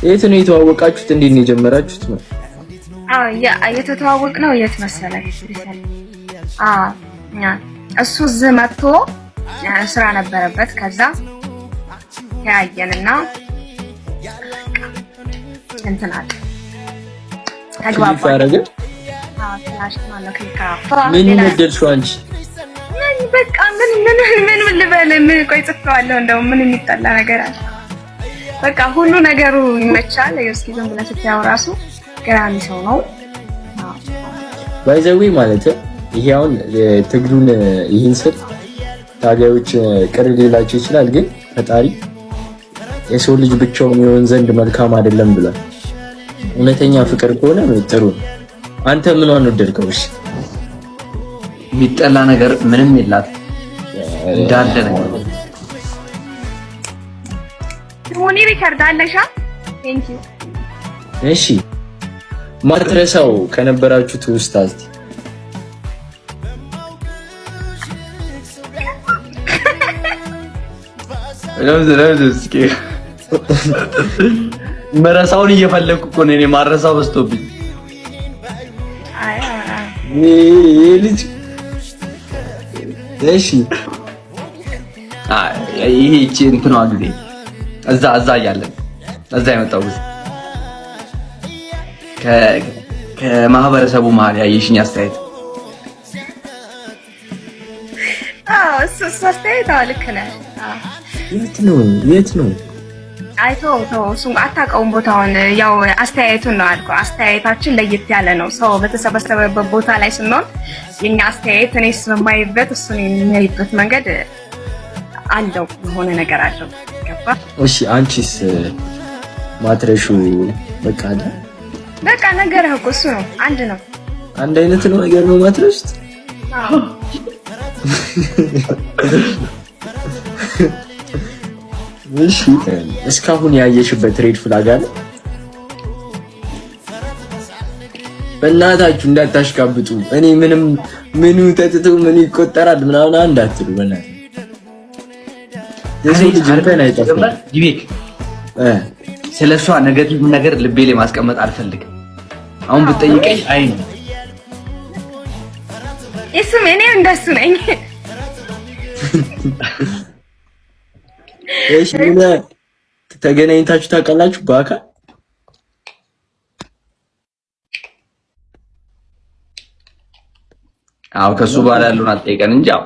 የት ነው የተዋወቃችሁት? እንዴት ነው የጀመራችሁት? ነው የተተዋወቅነው የት መሰለህ? እሱ እዚህ መጥቶ ስራ ነበረበት። ከዛ ተያየንና እንትን አለ ተግባባን። ምን ወደድሽው አንቺ? በቃ ምን ልበል? ምን ቆይ ጽፈዋለሁ። እንደው ምን የሚጠላ ነገር አለ? በቃ ሁሉ ነገሩ ይመቻል። እስኪ ዝም ብለህ ስታየው ራሱ ገራሚ ሰው ነው። ባይዘዊ ማለት ይሄ አሁን ትግሉን ይህን ስል ታጋዮች ቅር ሊላቸው ይችላል፣ ግን ፈጣሪ የሰው ልጅ ብቻውን ይሆን ዘንድ መልካም አይደለም ብሏል። እውነተኛ ፍቅር ከሆነ ጥሩ ነው። አንተ ምኗን ወደድከው? እሺ የሚጠላ ነገር ምንም የላት እንዳለ ነገር ሞኒ ሪከርድ አለሻ። ቴንክ ዩ። እሺ ማትረሳው ከነበራችሁት ውስጥ አስቲ እስኪ መረሳውን እየፈለኩ እኮ ነው እኔ ማረሳው በዝቶብኝ። ልጅ እሺ ይሄ እቺ እንትኗ ጊዜ እዛ እያለን እዛ የመጣው ጊዜ ከማህበረሰቡ መሀል ያየሽኝ አስተያየት? እሱ አስተያየት ልክ ነህ። የት ነው? አይቶ እሱን አታውቀውም ቦታውን። ያው አስተያየቱን ነው አልኩህ። አስተያየታችን ለየት ያለ ነው። ሰው በተሰበሰበበት ቦታ ላይ ስንሆን የኛ አስተያየት እኔ የማይበት እሱን የሚያይበት መንገድ አለው፣ የሆነ ነገር አለው። ገባ? እሺ አንቺስ ማትረሹ በቃ አለ? በቃ ነገርህ እኮ እሱ ነው። አንድ ነው። አንድ አይነት ነው ነገር ነው ማትረሹት? እሺ እስካሁን ያየሽበት ሬድ ፍላግ አለ? በእናታችሁ እንዳታሽቃብጡ። እኔ ምኑ ተጥቶ ምን ይቆጠራል ምናምን እንዳትሉ በእናትህ። የሰው ልጅ እንኳን አይጠፋም። ዲቤክ ስለሷ ኔጌቲቭ ነገር ልቤ ላይ ማስቀመጥ አልፈልግም። አሁን ብትጠይቀኝ አይ ነው እሱም እኔ እንደሱ ነኝ። እሺ ተገናኝታችሁ ታውቃላችሁ በአካል? አዎ ከሱ በኋላ ያለውን አትጠይቀን እንጂ አዎ